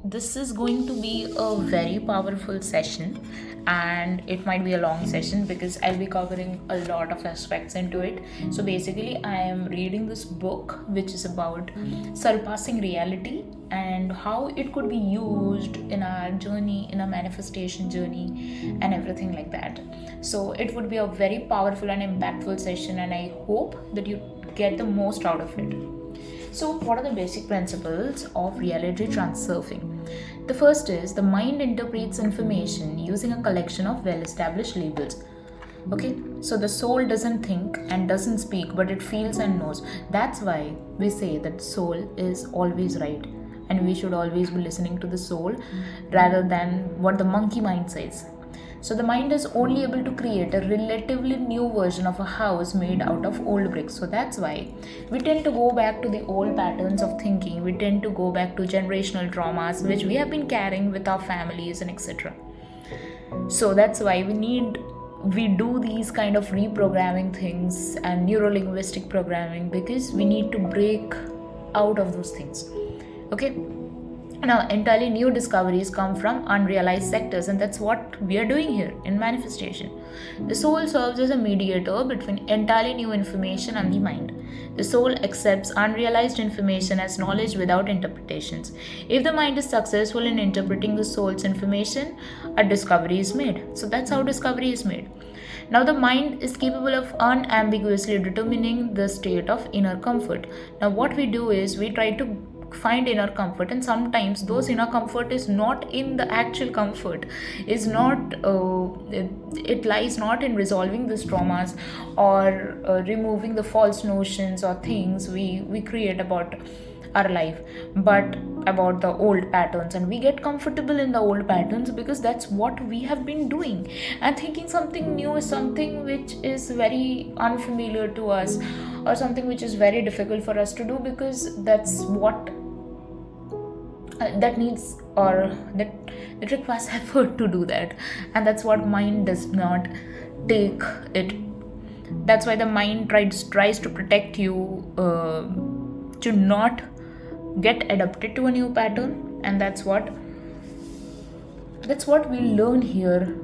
This is going to be a very powerful session, and it might be a long session because I'll be covering a lot of aspects into it. So basically, I am reading this book which is about surpassing reality and how it could be used in our journey, in a manifestation journey, and everything like that. So it would be a very powerful and impactful session, and I hope that you get the most out of it. So, what are the basic principles of reality transurfing? The first is the mind interprets information using a collection of well established labels. Okay, so the soul doesn't think and doesn't speak, but it feels and knows. That's why we say that soul is always right, and we should always be listening to the soul rather than what the monkey mind says. So the mind is only able to create a relatively new version of a house made out of old bricks. So that's why we tend to go back to the old patterns of thinking. We tend to go back to generational traumas which we have been carrying with our families and etc. So that's why we do these kind of reprogramming things and neurolinguistic programming, because we need to break out of those things. Okay, now, entirely new discoveries come from unrealized sectors, and that's what we are doing here in manifestation. The soul serves as a mediator between entirely new information and the mind. The soul accepts unrealized information as knowledge without interpretations. If the mind is successful in interpreting the soul's information, a discovery is made. So, that's how discovery is made. Now, the mind is capable of unambiguously determining the state of inner comfort. Now, what we do is we try to find inner comfort, and sometimes those inner comfort is not in the actual comfort, is not it lies not in resolving these traumas or removing the false notions or things we create about our life, but about the old patterns, and we get comfortable in the old patterns because that's what we have been doing, and thinking something new is something which is very unfamiliar to us, or something which is very difficult for us to do, because that's what that needs, or that it requires effort to do that, and that's what mind does not take it. That's why the mind tries to protect you, to not get adapted to a new pattern, and that's what we learn here,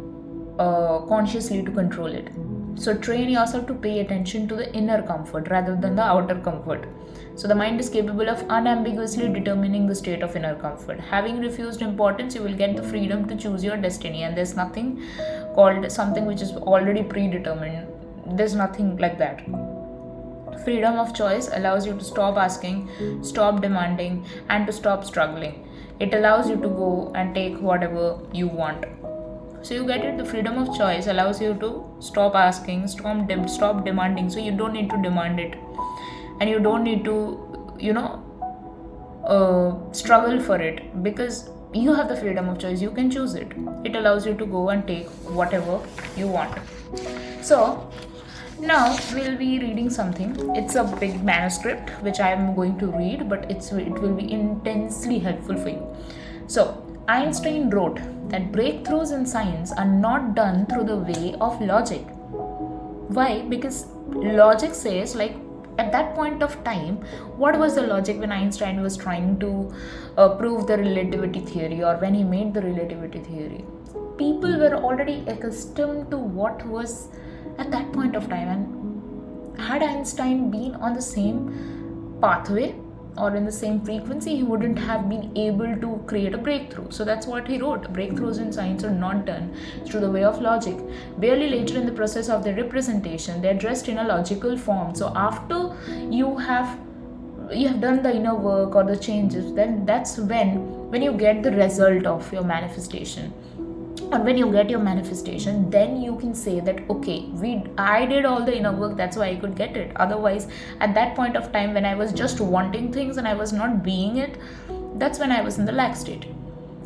consciously to control it. So train yourself to pay attention to the inner comfort rather than the outer comfort. So the mind is capable of unambiguously determining the state of inner comfort. Having refused importance, you will get the freedom to choose your destiny, and there's nothing called something which is already predetermined. There's nothing like that. Freedom of choice allows you to stop asking, stop demanding, and to stop struggling. It allows you to go and take whatever you want. So you get it. The freedom of choice allows you to stop asking, stop demanding. So you don't need to demand it, and you don't need to, struggle for it, because you have the freedom of choice. You can choose it. It allows you to go and take whatever you want. So now we'll be reading something. It's a big manuscript which I am going to read, but it will be intensely helpful for you. So Einstein wrote that breakthroughs in science are not done through the way of logic. Why? Because logic says, like, at that point of time, what was the logic when Einstein was trying to prove the relativity theory, or when he made the relativity theory? People were already accustomed to what was at that point of time, and had Einstein been on the same pathway or in the same frequency, he wouldn't have been able to create a breakthrough. So that's what he wrote. Breakthroughs in science are not done through the way of logic. Barely later in the process of their representation, they're dressed in a logical form. So after you have done the inner work or the changes, then that's when you get the result of your manifestation. And when you get your manifestation, then you can say that, okay, I did all the inner work, that's why I could get it. Otherwise, at that point of time, when I was just wanting things and I was not being it, that's when I was in the lack state.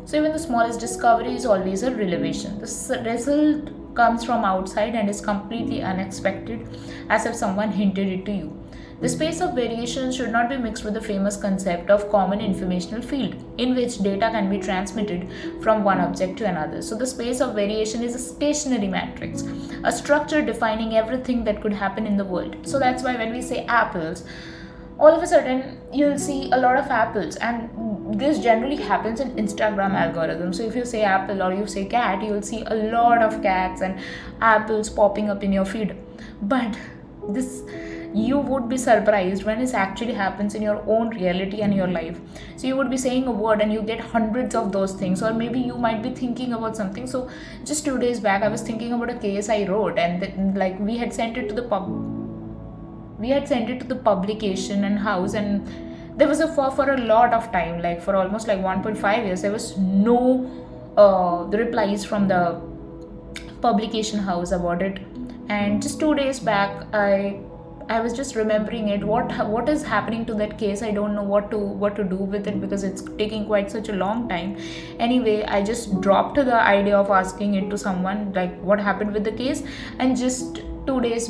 So even the smallest discovery is always a revelation. The result comes from outside and is completely unexpected, as if someone hinted it to you. The space of variation should not be mixed with the famous concept of common informational field, in which data can be transmitted from one object to another. So the space of variation is a stationary matrix, a structure defining everything that could happen in the world. So that's why when we say apples, all of a sudden you'll see a lot of apples, and this generally happens in Instagram algorithm. So if you say apple or you say cat, you will see a lot of cats and apples popping up in your feed. But this, you would be surprised when it actually happens in your own reality and your life. So you would be saying a word and you get hundreds of those things, or maybe you might be thinking about something. So just 2 days back, I was thinking about a case I wrote, and like we had sent it to the publication and house, and there was a for a lot of time, like for almost like 1.5 years, there was no replies from the publication house about it. And just 2 days back, I was just remembering it. What is happening to that case? I don't know what to do with it, because it's taking quite such a long time. Anyway, I just dropped the idea of asking it to someone, like what happened with the case. And just 2 days,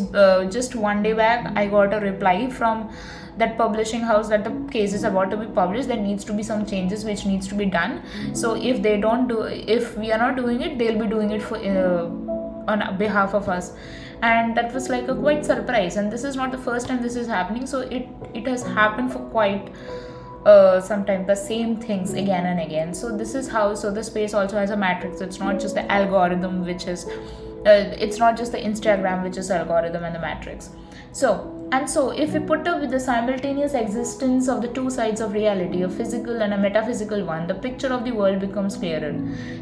just one day back, I got a reply from that publishing house that the case is about to be published. There needs to be some changes which needs to be done. So if we are not doing it, they'll be doing it for on behalf of us. And that was like a quite surprise, and this is not the first time this is happening. So it has happened for quite sometimes the same things again and again. So this is how, so the space also has a matrix. It's not just the algorithm which is it's not just the Instagram which is algorithm and the matrix. So if we put up with the simultaneous existence of the two sides of reality, a physical and a metaphysical one, the picture of the world becomes clearer.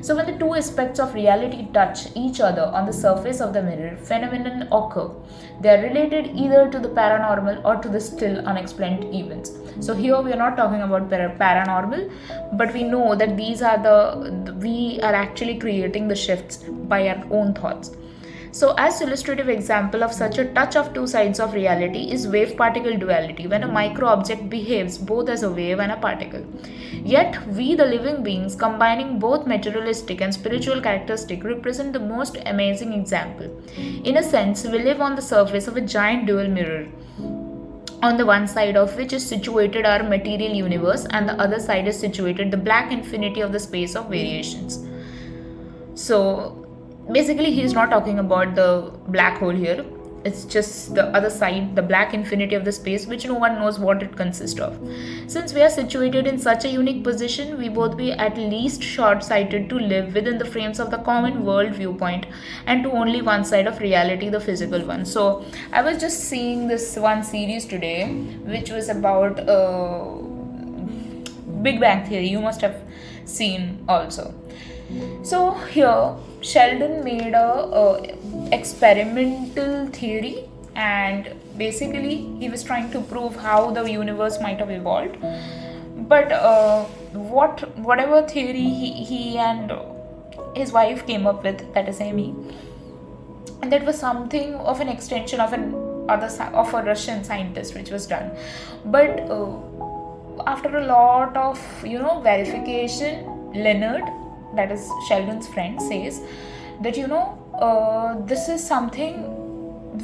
So when the two aspects of reality touch each other on the surface of the mirror, phenomenon occur. They are related either to the paranormal or to the still unexplained events. So here we are not talking about paranormal, but we know that these are we are actually creating the shifts by our own thoughts. So as illustrative example of such a touch of two sides of reality is wave-particle duality, when a micro-object behaves both as a wave and a particle. Yet we, the living beings, combining both materialistic and spiritual characteristics, represent the most amazing example. In a sense, we live on the surface of a giant dual mirror, on the one side of which is situated our material universe, and the other side is situated the black infinity of the space of variations. So basically, he is not talking about the black hole here. It's just the other side, the black infinity of the space, which no one knows what it consists of. Since we are situated in such a unique position, we both be at least short-sighted to live within the frames of the common world viewpoint and to only one side of reality, the physical one. So I was just seeing this one series today, which was about Big Bang Theory. You must have seen also. So here Sheldon made a experimental theory, and basically he was trying to prove how the universe might have evolved. But whatever theory he and his wife came up with, that is Amy, and that was something of an extension of a Russian scientist which was done. But after a lot of verification, Leonard, that is Sheldon's friend, says that this is something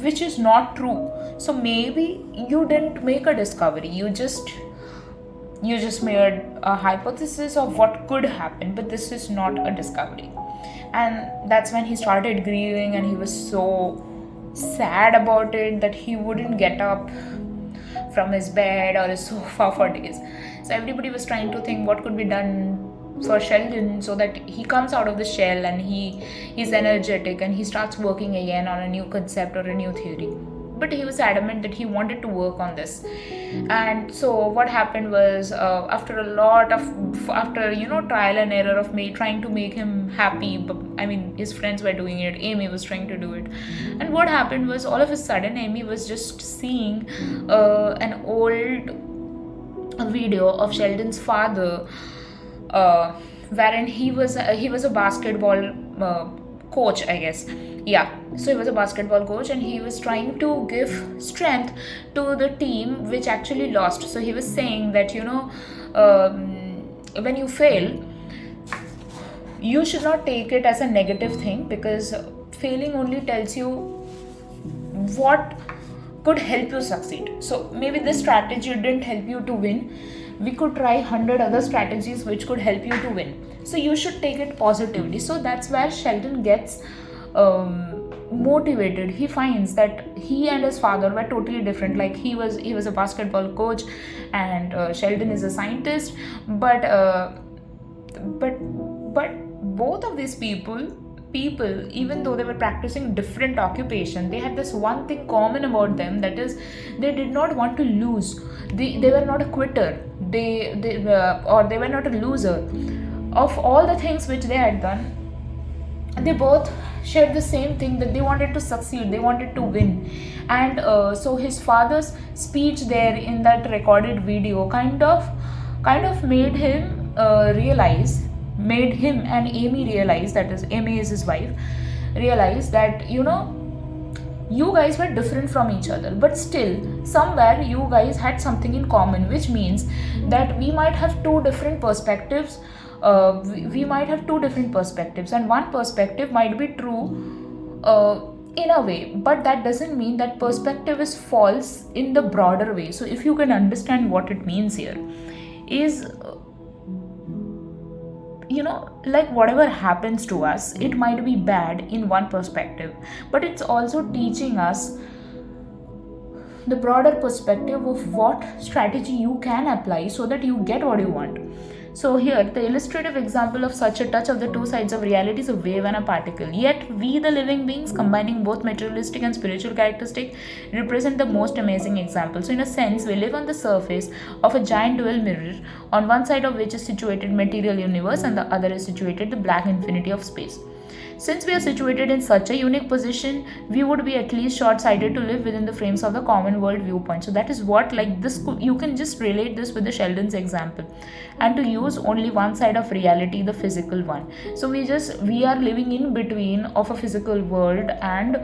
which is not true. So maybe you didn't make a discovery, you just made a hypothesis of what could happen, but this is not a discovery. And that's when he started grieving, and he was so sad about it that he wouldn't get up from his bed or his sofa for days. So everybody was trying to think what could be done for Sheldon so that he comes out of the shell and he's energetic and he starts working again on a new concept or a new theory. But he was adamant that he wanted to work on this. And so what happened was, after trial and error of trying to make him happy, but I mean his friends were doing it, Amy was trying to do it, and what happened was, all of a sudden Amy was just seeing an old video of Sheldon's father, wherein he was a basketball coach, I guess. Yeah, so he was a basketball coach, and he was trying to give strength to the team which actually lost. So he was saying that when you fail, you should not take it as a negative thing, because failing only tells you what could help you succeed. So maybe this strategy didn't help you to win. We could try 100 other strategies which could help you to win. So you should take it positively. So that's where Sheldon gets motivated. He finds that he and his father were totally different. Like he was a basketball coach, and Sheldon is a scientist. But uh, but but both of these people, even though they were practicing different occupation, they had this one thing common about them, that is, they did not want to lose. They were not a quitter. They were not a loser. Of all the things which they had done, they both shared the same thing, that they wanted to succeed, they wanted to win. And so his father's speech there in that recorded video kind of made him and Amy realize, that is, Amy is his wife, realize that, you guys were different from each other, but still somewhere you guys had something in common, which means that we might have two different perspectives. We might have two different perspectives, and one perspective might be true in a way, but that doesn't mean that perspective is false in the broader way. So if you can understand what it means here is, like, whatever happens to us, it might be bad in one perspective, but it's also teaching us the broader perspective of what strategy you can apply so that you get what you want. So here, the illustrative example of such a touch of the two sides of reality is a wave and a particle. Yet we, the living beings, combining both materialistic and spiritual characteristics, represent the most amazing example. So in a sense, we live on the surface of a giant dual mirror, on one side of which is situated material universe and the other is situated the black infinity of space. Since we are situated in such a unique position, we would be at least short-sighted to live within the frames of the common world viewpoint. So that is what, like this, you can just relate this with the Sheldon's example, and to use only one side of reality, the physical one. So we are living in between of a physical world and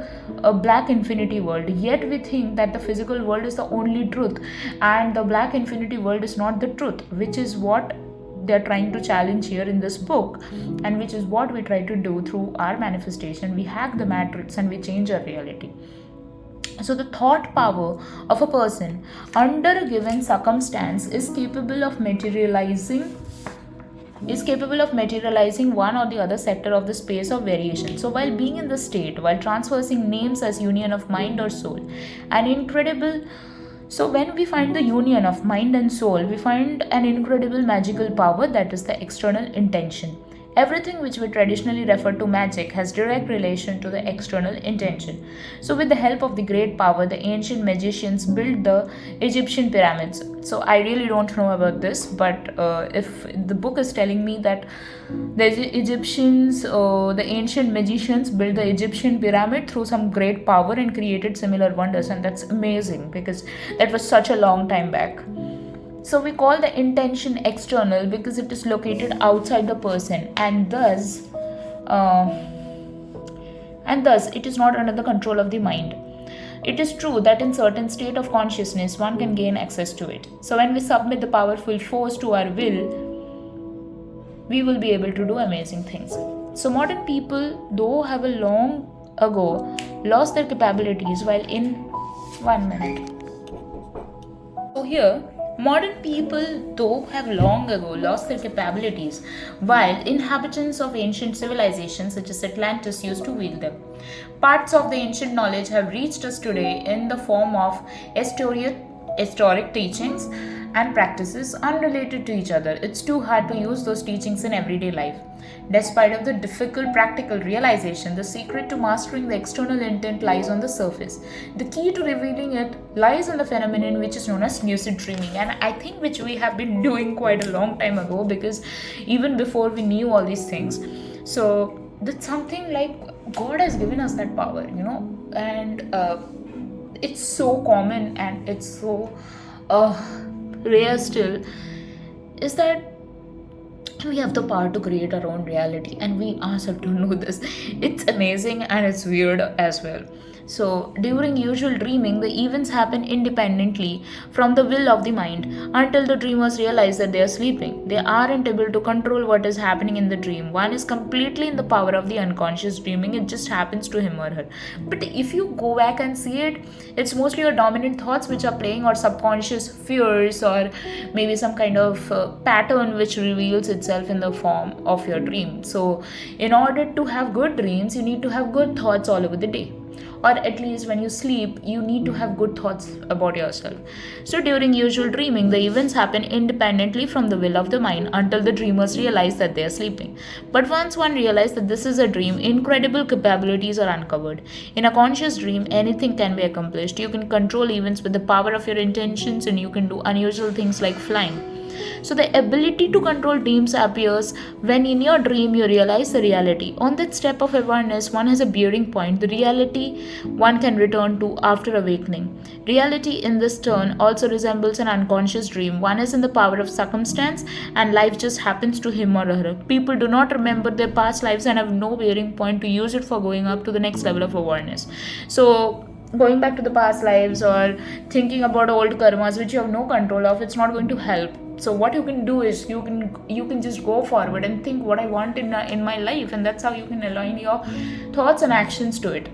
a black infinity world. Yet we think that the physical world is the only truth, and the black infinity world is not the truth, which is what they're trying to challenge here in this book, and which is what we try to do through our manifestation. We hack the matrix and we change our reality. So the thought power of a person under a given circumstance is capable of materializing one or the other sector of the space of variation. So while being in the state, while transversing names as union of mind or soul, so when we find the union of mind and soul, we find an incredible magical power, that is the external intention. Everything which we traditionally refer to magic has direct relation to the external intention. So with the help of the great power, the ancient magicians built the Egyptian pyramids. So I really don't know about this, but if the book is telling me that the ancient magicians built the Egyptian pyramid through some great power and created similar wonders, and that's amazing because that was such a long time back. So we call the intention external because it is located outside the person, and thus it is not under the control of the mind. It is true that in certain state of consciousness one can gain access to it. So when we submit the powerful force to our will, we will be able to do amazing things. So modern people, though, have a long ago lost their capabilities while in 1 minute. So here, modern people, though, have long ago lost their capabilities, while inhabitants of ancient civilizations such as Atlantis used to wield them. Parts of the ancient knowledge have reached us today in the form of historic teachings and practices unrelated to each other. It's too hard to use those teachings in everyday life. Despite of the difficult practical realization, the secret to mastering the external intent lies on the surface. The key to revealing it lies in the phenomenon which is known as lucid dreaming, and I think which we have been doing quite a long time ago, because even before we knew all these things. So that's something like God has given us that power, and it's so common and it's so rare still, is that we have the power to create our own reality, and we ourselves don't know this. It's amazing and it's weird as well. So during usual dreaming, the events happen independently from the will of the mind until the dreamers realize that they are sleeping. They aren't able to control what is happening in the dream. One is completely in the power of the unconscious dreaming. It just happens to him or her. But if you go back and see it, it's mostly your dominant thoughts which are playing, or subconscious fears, or maybe some kind of pattern which reveals itself in the form of your dream. So in order to have good dreams, you need to have good thoughts all over the day. or at least when you sleep, you need to have good thoughts about yourself. So during usual dreaming, the events happen independently from the will of the mind until the dreamers realize that they are sleeping. But once one realizes that this is a dream, incredible capabilities are uncovered. In a conscious dream, anything can be accomplished. You can control events with the power of your intentions, and you can do unusual things like flying. So the ability to control dreams appears when in your dream you realize the reality. On that step of awareness, one has a bearing point, the reality one can return to after awakening. Reality in this turn also resembles an unconscious dream. One is in the power of circumstance and life just happens to him or her. People do not remember their past lives and have no bearing point to use it for going up to the next level of awareness. So going back to the past lives or thinking about old karmas which you have no control of, it's not going to help. So what you can do is you can just go forward and think what I want in my life, and that's how you can align your thoughts and actions to it.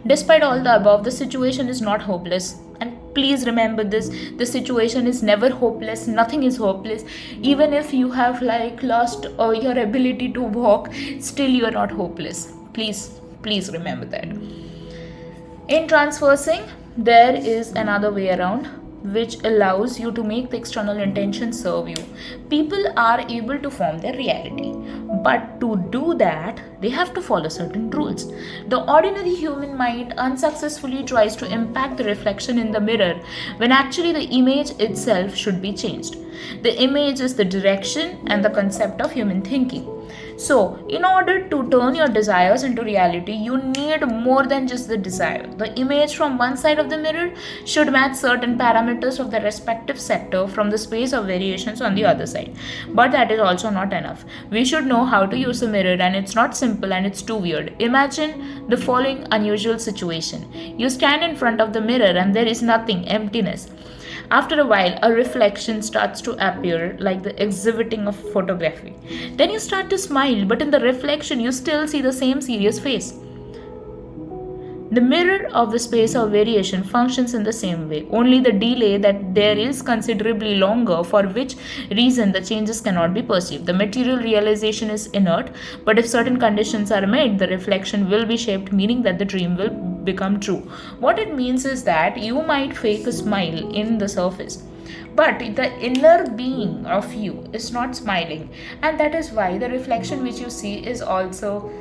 Despite all the above, the situation is not hopeless. And please remember this, the situation is never hopeless, nothing is hopeless. Even if you have lost your ability to walk, still you are not hopeless. Please remember that. In transversing, there is another way around which allows you to make the external intention serve you. People are able to form their reality, but to do that, they have to follow certain rules. The ordinary human mind unsuccessfully tries to impact the reflection in the mirror when actually the image itself should be changed. The image is the direction and the concept of human thinking. So, in order to turn your desires into reality, you need more than just the desire. The image from one side of the mirror should match certain parameters of the respective sector from the space of variations on the other side. But that is also not enough. We should know how to use a mirror, and it's not simple and it's too weird. Imagine the following unusual situation. You stand in front of the mirror and there is nothing, emptiness. After a while, a reflection starts to appear like the exhibiting of photography. Then you start to smile, but in the reflection, you still see the same serious face. The mirror of the space of variation functions in the same way, only the delay that there is considerably longer, for which reason the changes cannot be perceived. The material realization is inert, but if certain conditions are met, the reflection will be shaped, meaning that the dream will become true. What it means is that you might fake a smile in the surface, but the inner being of you is not smiling, and that is why the reflection which you see is also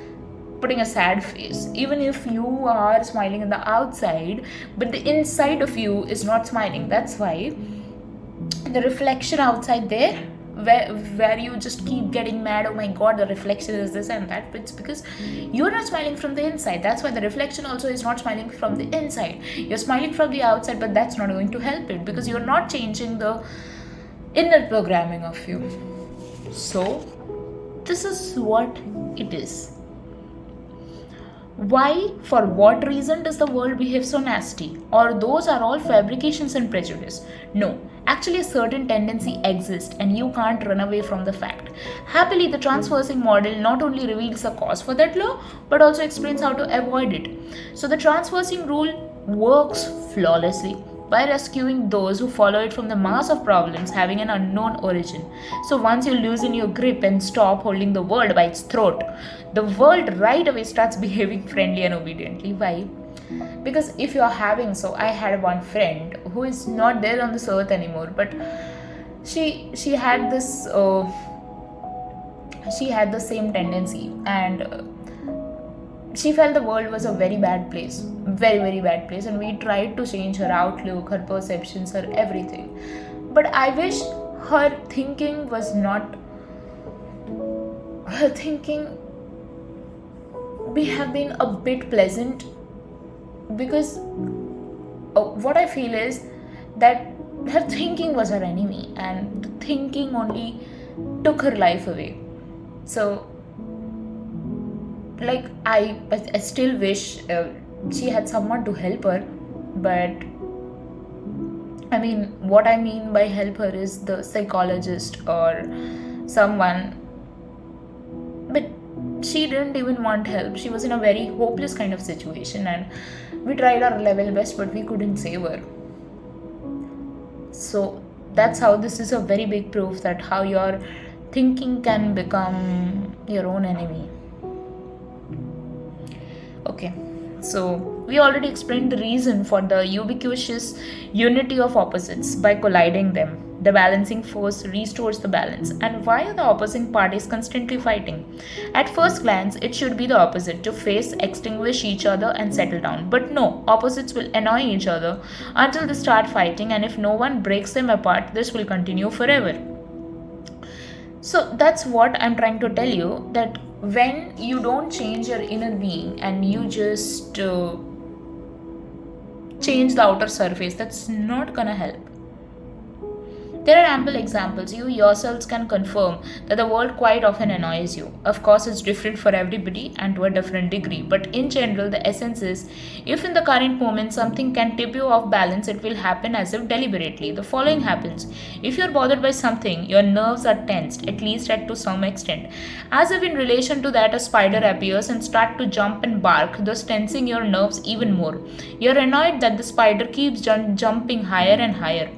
putting a sad face. Even if you are smiling in the outside, but the inside of you is not smiling. That's why the reflection outside there, where you just keep getting mad, oh my god, the reflection is this and that, it's because you're not smiling from the inside. That's why the reflection also is not smiling from the inside. You're smiling from the outside, but that's not going to help it because you're not changing the inner programming of you. So this is what it is. Why, for what reason does the world behave so nasty? Or those are all fabrications and prejudice? No, actually a certain tendency exists and you can't run away from the fact. Happily, the transversing model not only reveals the cause for that law, but also explains how to avoid it. So the transversing rule works flawlessly by rescuing those who follow it from the mass of problems having an unknown origin. So once you loosen your grip and stop holding the world by its throat, the world right away starts behaving friendly and obediently. Why? Because if you are having, so I had one friend who is not there on this earth anymore, but she had this she had the same tendency, and she felt the world was a very bad place, very bad place, and we tried to change her outlook, her perceptions, her everything. But I wish her thinking was not, her thinking we have been a bit pleasant, because what I feel is that her thinking was her enemy, and the thinking only took her life away. So I still wish she had someone to help her, but I mean, what I mean by help her is the psychologist or someone. But she didn't even want help. She was in a very hopeless kind of situation, and we tried our level best, but we couldn't save her. So that's how this is a very big proof that how your thinking can become your own enemy. Okay, So, we already explained the reason for the ubiquitous unity of opposites by colliding them. The balancing force restores the balance. And why are the opposing parties constantly fighting? At first glance, it should be the opposite to face, extinguish each other, and settle down. But no, opposites will annoy each other until they start fighting, and if no one breaks them apart, this will continue forever. So that's what I'm trying to tell you, that when you don't change your inner being and you just change the outer surface, that's not gonna help. There are ample examples. You yourselves can confirm that the world quite often annoys you. Of course, it's different for everybody and to a different degree, but in general, the essence is if in the current moment something can tip you off balance, it will happen as if deliberately. The following happens. If you're bothered by something, your nerves are tensed, at least to some extent. As if in relation to that, a spider appears and starts to jump and bark, thus tensing your nerves even more. You're annoyed that the spider keeps jumping higher and higher.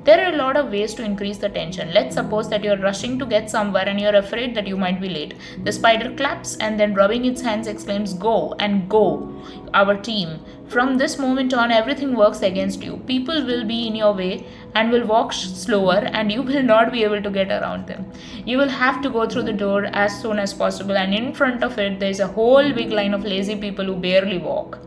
There are a lot of ways to increase the tension. Let's suppose that you're rushing to get somewhere and you're afraid that you might be late. The spider claps and then rubbing its hands exclaims, "Go and go, our team." From this moment on, everything works against you. People will be in your way and will walk slower, and you will not be able to get around them. You will have to go through the door as soon as possible, and in front of it, there's a whole big line of lazy people who barely walk.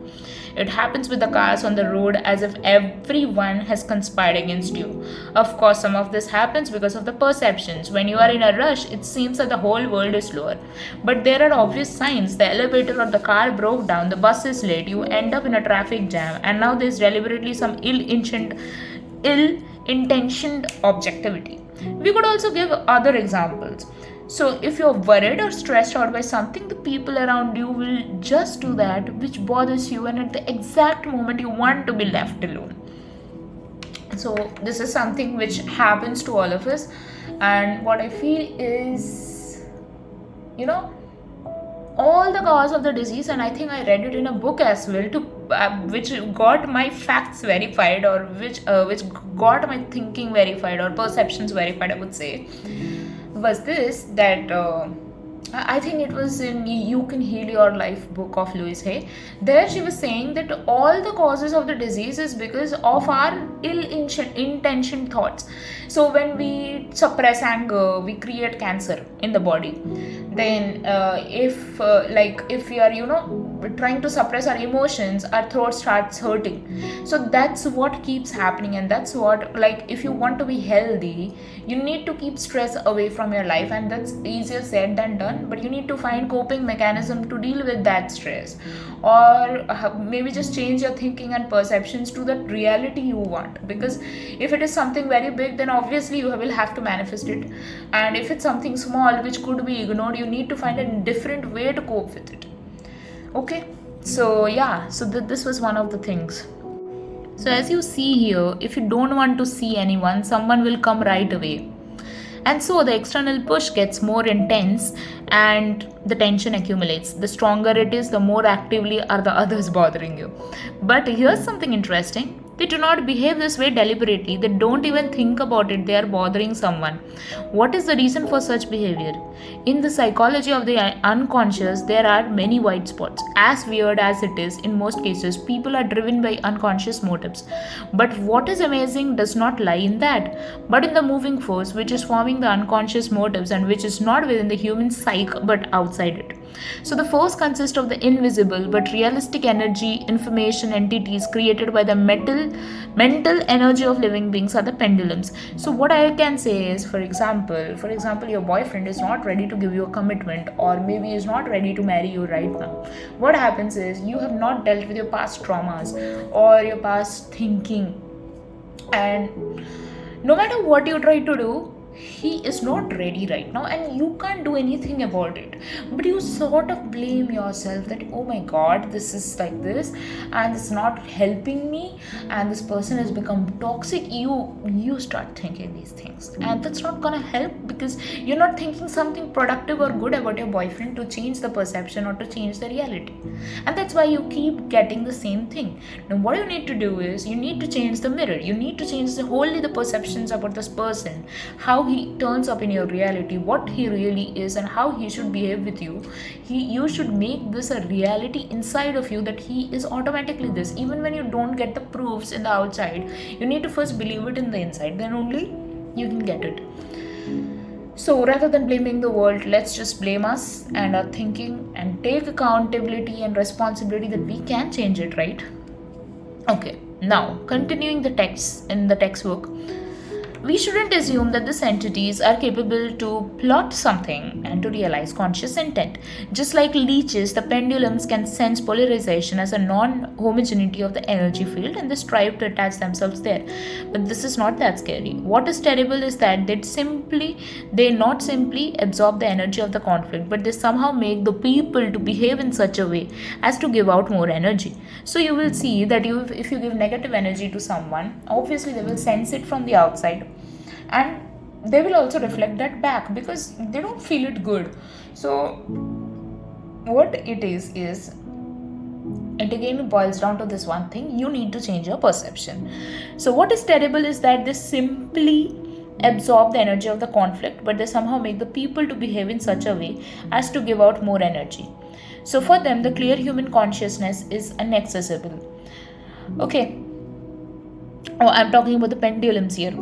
It happens with the cars on the road as if everyone has conspired against you. Of course, some of this happens because of the perceptions. When you are in a rush, it seems that the whole world is slower. But there are obvious signs. The elevator or the car broke down, the bus is late, you end up in a traffic jam, and now there's deliberately some ill-intentioned objectivity. We could also give other examples. So, if you're worried or stressed out by something, the people around you will just do that which bothers you, and at the exact moment you want to be left alone. So, this is something which happens to all of us, and what I feel is, all the cause of the disease, and I think I read it in a book as well, to which got my facts verified, or which got my thinking verified, or perceptions verified, I would say, was this, that I think it was in You Can Heal Your Life book of Louise Hay. There she was saying that all the causes of the disease is because of our ill-intentioned thoughts. So when we suppress anger, we create cancer in the body. Then if we are trying to suppress our emotions, our throat starts hurting. So that's what keeps happening, and that's what, if you want to be healthy, you need to keep stress away from your life, and that's easier said than done. But you need to find coping mechanism to deal with that stress, or maybe just change your thinking and perceptions to that reality you want. Because if it is something very big, then obviously you will have to manifest it, and if it's something small which could be ignored, you need to find a different way to cope with it. Okay, so this was one of the things. So as you see here, if you don't want to see anyone, someone will come right away. And so the external push gets more intense and the tension accumulates. The stronger it is, the more actively are the others bothering you. But here's something interesting. They do not behave this way deliberately. They don't even think about it. They are bothering someone. What is the reason for such behavior? In the psychology of the unconscious, there are many white spots. As weird as it is, in most cases, people are driven by unconscious motives. But what is amazing does not lie in that, but in the moving force which is forming the unconscious motives, and which is not within the human psyche but outside it. So the force consists of the invisible but realistic energy, information, entities created by the mental energy of living beings are the pendulums. So what I can say is, for example, your boyfriend is not ready to give you a commitment, or maybe is not ready to marry you right now. What happens is, you have not dealt with your past traumas or your past thinking, and no matter what you try to do, he is not ready right now, and you can't do anything about it. But you sort of blame yourself that, oh my god, this is like this, and it's not helping me, and this person has become toxic. You start thinking these things, and that's not gonna help, because you're not thinking something productive or good about your boyfriend to change the perception or to change the reality. And that's why you keep getting the same thing. Now what you need to do is, you need to change the mirror. You need to change wholly the perceptions about this person, how he turns up in your reality, what he really is, and how he should behave with you. You should make this a reality inside of you, that he is automatically this. Even when you don't get the proofs in the outside, you need to first believe it in the inside, then only you can get it. So rather than blaming the world, let's just blame us and our thinking and take accountability and responsibility that we can change it, right? Okay, now continuing the text in the textbook, we shouldn't assume that these entities are capable to plot something and to realize conscious intent. Just like leeches, the pendulums can sense polarization as a non-homogeneity of the energy field and they strive to attach themselves there. But this is not that scary. What is terrible is that they not simply absorb the energy of the conflict, but they somehow make the people to behave in such a way as to give out more energy. So you will see that if you give negative energy to someone, obviously they will sense it from the outside, and they will also reflect that back because they don't feel it good. So what it is it again boils down to this one thing: you need to change your perception. So what is terrible is that they simply absorb the energy of the conflict, but they somehow make the people to behave in such a way as to give out more energy. So for them, the clear human consciousness is inaccessible. Okay, I'm talking about the pendulums here.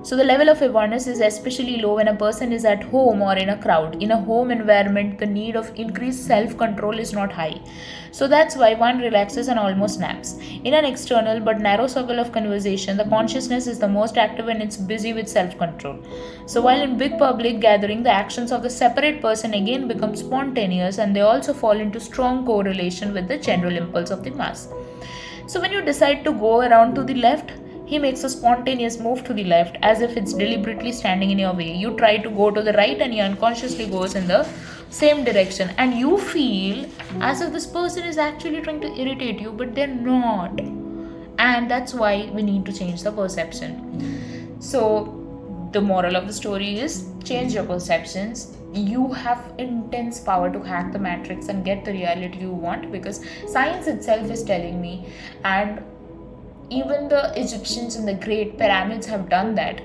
So the level of awareness is especially low when a person is at home or in a crowd. In a home environment, the need of increased self-control is not high. So that's why one relaxes and almost naps. In an external but narrow circle of conversation, the consciousness is the most active and it's busy with self-control. So while in big public gathering, the actions of the separate person again become spontaneous and they also fall into strong correlation with the general impulse of the mass. So when you decide to go around to the left, he makes a spontaneous move to the left as if it's deliberately standing in your way. You try to go to the right and he unconsciously goes in the same direction. And you feel as if this person is actually trying to irritate you, but they're not. And that's why we need to change the perception. So the moral of the story is change your perceptions. You have intense power to hack the matrix and get the reality you want, because science itself is telling me, and even the Egyptians and the great pyramids have done that.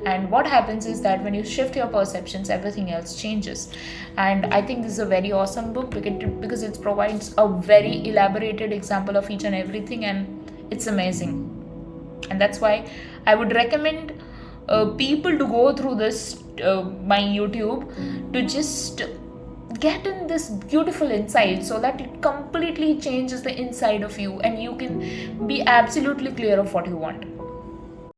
And what happens is that when you shift your perceptions, everything else changes. And I think this is a very awesome book because it provides a very elaborated example of each and everything, and it's amazing. And that's why I would recommend people to go through this my YouTube to just get in this beautiful insight, so that it completely changes the inside of you and you can be absolutely clear of what you want.